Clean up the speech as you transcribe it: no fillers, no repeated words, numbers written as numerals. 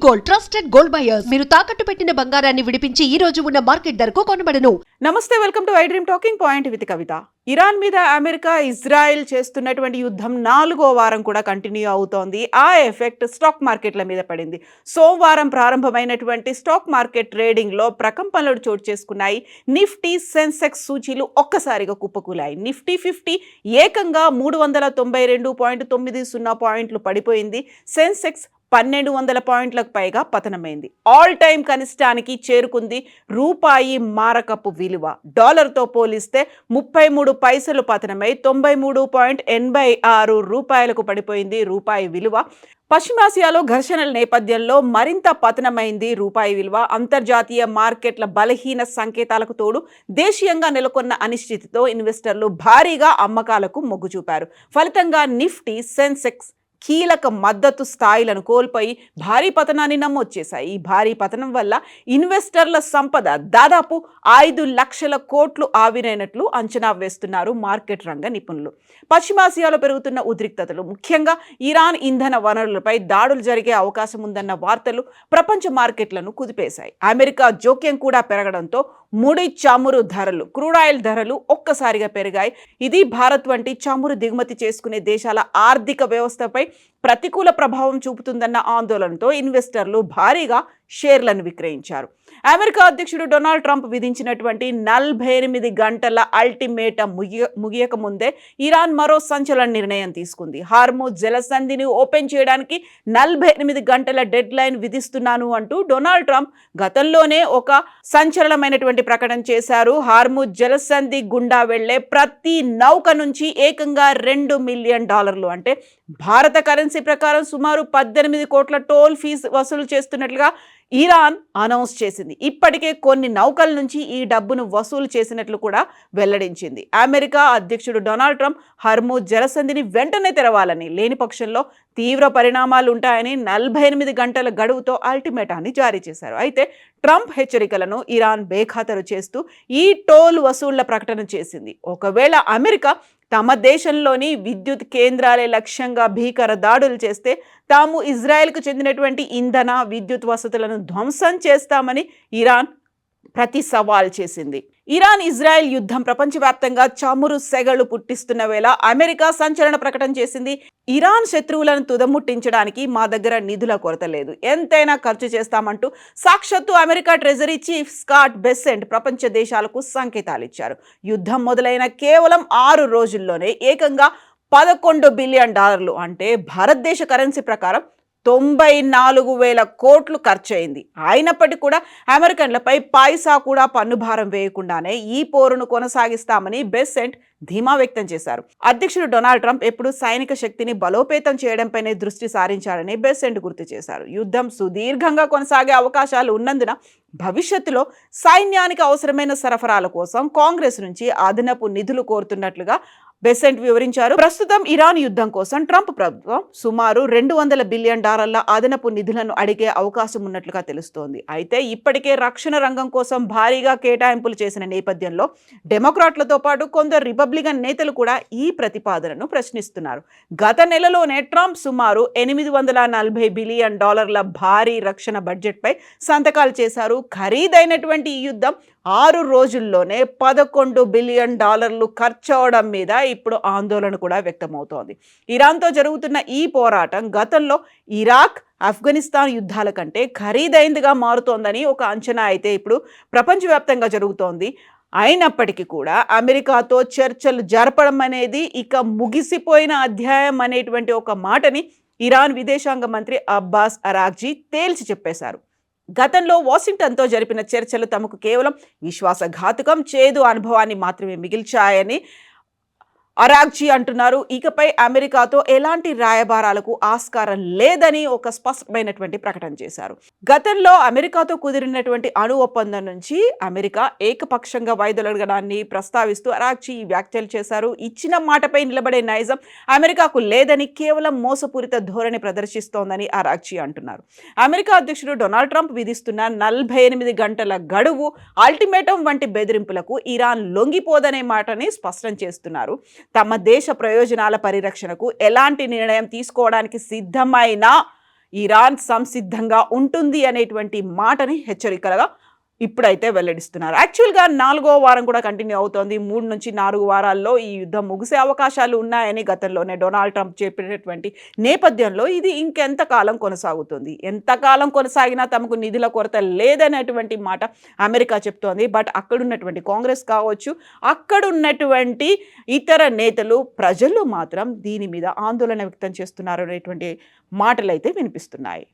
Gold, trusted gold buyers. మీరు తాకట్టు పెట్టిన బంగారాన్ని విడిపించి ఈ రోజు ఉన్న మార్కెట్ ధరకు కొనబడను. నమస్తే, welcome to I dream talking point with Kavitha. Iran మీద అమెరికా, ఇజ్రాయెల్ చేస్తున్నటువంటి యుద్ధం 4వ వారం కూడా కంటిన్యూ అవుతోంది. ఆ ఎఫెక్ట్ స్టాక్ మార్కెట్ల మీద పడింది. సోమవారం ప్రారంభమైనటువంటి స్టాక్ మార్కెట్ ట్రేడింగ్లో ప్రకంపనలు చోటు చేసుకున్నాయి. నిఫ్టీ, సెన్సెక్స్ సూచీలు ఒక్కసారిగా కుప్పకూలాయి. నిఫ్టీ 50 ఏకంగా 392.90 పాయింట్లు పడిపోయింది. సెన్సెక్స్ 1200 పాయింట్లకు పైగా పతనమైంది. ఆల్ టైమ్ కనిష్టానికి చేరుకుంది. రూపాయి మారకపు విలువ డాలర్తో పోలిస్తే 33 పైసలు పతనమై 93.86 రూపాయలకు పడిపోయింది రూపాయి విలువ. పశ్చిమాసియాలో ఘర్షణల నేపథ్యంలో మరింత పతనమైంది రూపాయి విలువ. అంతర్జాతీయ మార్కెట్ల బలహీన సంకేతాలకు తోడు దేశీయంగా నెలకొన్న అనిశ్చితితో ఇన్వెస్టర్లు భారీగా అమ్మకాలకు మొగ్గు చూపారు. ఫలితంగా నిఫ్టీ, సెన్సెక్స్ కీలక మద్దతు స్థాయిలను కోల్పోయి భారీ పతనాన్ని నమోదు చేశాయి. ఈ భారీ పతనం వల్ల ఇన్వెస్టర్ల సంపద దాదాపు 5 లక్షల కోట్లు ఆవిరైనట్లు అంచనా వేస్తున్నారు మార్కెట్ రంగ నిపుణులు. పశ్చిమాసియాలో పెరుగుతున్న ఉద్రిక్తతలు, ముఖ్యంగా ఇరాన్ ఇంధన వనరులపై దాడులు జరిగే అవకాశం ఉందన్న వార్తలు ప్రపంచ మార్కెట్లను కుదిపేశాయి. అమెరికా జోక్యం కూడా పెరగడంతో ముడి చమురు ధరలు, క్రూడ్ ఆయిల్ ధరలు ఒక్కసారిగా పెరిగాయి. ఇది భారత్ వంటి చమురు దిగుమతి చేసుకునే దేశాల ఆర్థిక వ్యవస్థపై ప్రతికూల ప్రభావం చూపుతుందన్న ఆందోళనతో ఇన్వెస్టర్లు భారీగా షేర్లను విక్రయించారు. అమెరికా అధ్యక్షుడు డొనాల్డ్ ట్రంప్ విధించినటువంటి 48 గంటల అల్టిమేటం ముగియక ముందే ఇరాన్ మరో సంచలన నిర్ణయం తీసుకుంది. హార్ముజ్ జలసంధిని ఓపెన్ చేయడానికి 48 గంటల డెడ్ లైన్ విధిస్తున్నాను అంటూ డొనాల్డ్ ట్రంప్ గతంలోనే ఒక సంచలనమైనటువంటి ప్రకటన చేశారు. హార్ముజ్ జలసంధి గుండా వెళ్లే ప్రతి నౌక నుంచి ఏకంగా $2 మిలియన్, అంటే భారత కరెన్సీ ప్రకారం సుమారు 18 కోట్ల టోల్ ఫీజు వసూలు చేస్తున్నట్లుగా ఇరాన్ అనౌన్స్ చేసింది. ఇప్పటికే కొన్ని నౌకల నుంచి ఈ డబ్బును వసూలు చేసినట్లు కూడా వెల్లడించింది. అమెరికా అధ్యక్షుడు డొనాల్డ్ ట్రంప్ హర్ముజ్ జలసంధిని వెంటనే తెరవాలని, లేని పక్షంలో తీవ్ర పరిణామాలు ఉంటాయని 48 గంటల గడువుతో అల్టిమేటాన్ని జారీ చేశారు. అయితే ట్రంప్ హెచ్చరికలను ఇరాన్ బేఖాతరు చేస్తూ ఈ టోల్ వసూళ్ల ప్రకటన చేసింది. ఒకవేళ అమెరికా తమ దేశంలోని విద్యుత్ కేంద్రాలే లక్ష్యంగా భీకర దాడులు చేస్తే తాము ఇజ్రాయెల్కు చెందినటువంటి ఇంధన, విద్యుత్ వసతులను ధ్వంసం చేస్తామని ఇరాన్ ప్రతి సవాల్ చేసింది. ఇరాన్ ఇజ్రాయెల్ యుద్ధం ప్రపంచవ్యాప్తంగా చమురు సెగలు పుట్టిస్తున్న వేళ అమెరికా సంచలన ప్రకటన చేసింది. ఇరాన్ శత్రువులను తుదముట్టించడానికి మా దగ్గర నిధుల కొరత లేదు, ఎంతైనా ఖర్చు చేస్తామంటూ సాక్షాత్తు America treasury chief Scott Besant ప్రపంచ దేశాలకు సంకేతాలు ఇచ్చారు. యుద్ధం మొదలైన కేవలం 6 రోజుల్లోనే ఏకంగా $11 బిలియన్, అంటే భారతదేశ కరెన్సీ ప్రకారం 94,000 కోట్లు ఖర్చయింది. అయినప్పటికీ కూడా అమెరికన్లపై పైసా కూడా పన్నుభారం వేయకుండానే ఈ పోరును కొనసాగిస్తామని బెసెంట్ ధీమా వ్యక్తం చేశారు. అధ్యక్షుడు డొనాల్డ్ ట్రంప్ ఎప్పుడు సైనిక శక్తిని బలోపేతం చేయడంపైనే దృష్టి సారించారని బెసెంట్ గుర్తు చేశారు. యుద్ధం సుదీర్ఘంగా కొనసాగే అవకాశాలు ఉన్నందున భవిష్యత్తులో సైన్యానికి అవసరమైన సరఫరాల కోసం కాంగ్రెస్ నుంచి అదనపు నిధులు కోరుతున్నట్లుగా బెసెంట్ వివరించారు. ప్రస్తుతం ఇరాన్ యుద్ధం కోసం ట్రంప్ ప్రభుత్వం సుమారు $200 బిలియన్ అదనపు నిధులను అడిగే అవకాశం ఉన్నట్లుగా తెలుస్తోంది. అయితే ఇప్పటికే రక్షణ రంగం కోసం భారీగా కేటాయింపులు చేసిన నేపథ్యంలో డెమోక్రాట్లతో పాటు కొందరు రిపబ్లికన్ నేతలు కూడా ఈ ప్రతిపాదనను ప్రశ్నిస్తున్నారు. గత నెలలోనే ట్రంప్ సుమారు $840 బిలియన్ భారీ రక్షణ బడ్జెట్పై సంతకాలు చేశారు. ఖరీదైనటువంటి ఈ యుద్ధం 6 రోజుల్లోనే $11 బిలియన్ ఖర్చు అవడం మీద ఇప్పుడు ఆందోళన కూడా వ్యక్తమవుతోంది. ఇరాన్తో జరుగుతున్న ఈ పోరాటం గతంలో ఇరాక్, ఆఫ్ఘనిస్తాన్ యుద్ధాల కంటే ఖరీదైందిగా మారుతోందని ఒక అంచనా అయితే ఇప్పుడు ప్రపంచవ్యాప్తంగా జరుగుతోంది. అయినప్పటికీ కూడా అమెరికాతో చర్చలు జరపడం అనేది ఇక ముగిసిపోయిన అధ్యాయం అనేటువంటి ఒక మాటని ఇరాన్ విదేశాంగ మంత్రి అబ్బాస్ అరాగ్జీ తేల్చి చెప్పేశారు. గతంలో వాషింగ్టన్తో జరిపిన చర్చలు తమకు కేవలం విశ్వాసఘాతుకం, చేదు అనుభవాన్ని మాత్రమే మిగిల్చాయని అరాగ్జీ అంటున్నారు. ఇకపై అమెరికాతో ఎలాంటి రాయబారాలకు ఆస్కారం లేదని ఒక స్పష్టమైనటువంటి ప్రకటన చేశారు. గతంలో అమెరికాతో కుదిరినటువంటి అణు ఒప్పందం నుంచి అమెరికా ఏకపక్షంగా వైదొలగడాన్ని ప్రస్తావిస్తూ అరాగ్జీ వ్యాఖ్యలు చేశారు. ఇచ్చిన మాటపై నిలబడే నైజం అమెరికాకు లేదని, కేవలం మోసపూరిత ధోరణి ప్రదర్శిస్తోందని అరాగ్జీ అంటున్నారు. అమెరికా అధ్యక్షుడు డొనాల్డ్ ట్రంప్ విధిస్తున్న 48 గంటల గడువు, అల్టిమేటం వంటి బెదిరింపులకు ఇరాన్ లొంగిపోదనే మాటని స్పష్టం చేస్తున్నారు. తమ దేశ ప్రయోజనాల పరిరక్షణకు ఎలాంటి నిర్ణయం తీసుకోవడానికి సిద్ధమైనా ఇరాన్ సంసిద్ధంగా ఉంటుంది అనేటువంటి మాటని హెచ్చరికలుగా ఇప్పుడైతే వెల్లడిస్తున్నారు. యాక్చువల్గా 4వ వారం కూడా కంటిన్యూ అవుతోంది. 3 నుంచి 4 వారాల్లో ఈ యుద్ధం ముగిసే అవకాశాలు ఉన్నాయని గతంలోనే డొనాల్డ్ ట్రంప్ చెప్పినటువంటి నేపథ్యంలో ఇది ఇంకెంతకాలం కొనసాగుతుంది, ఎంతకాలం కొనసాగినా తమకు నిధుల కొరత లేదనేటువంటి మాట అమెరికా చెప్తోంది. బట్ అక్కడున్నటువంటి కాంగ్రెస్ కావచ్చు, అక్కడున్నటువంటి ఇతర నేతలు, ప్రజలు మాత్రం దీని మీద ఆందోళన వ్యక్తం చేస్తున్నారు అనేటువంటి మాటలు అయితే వినిపిస్తున్నాయి.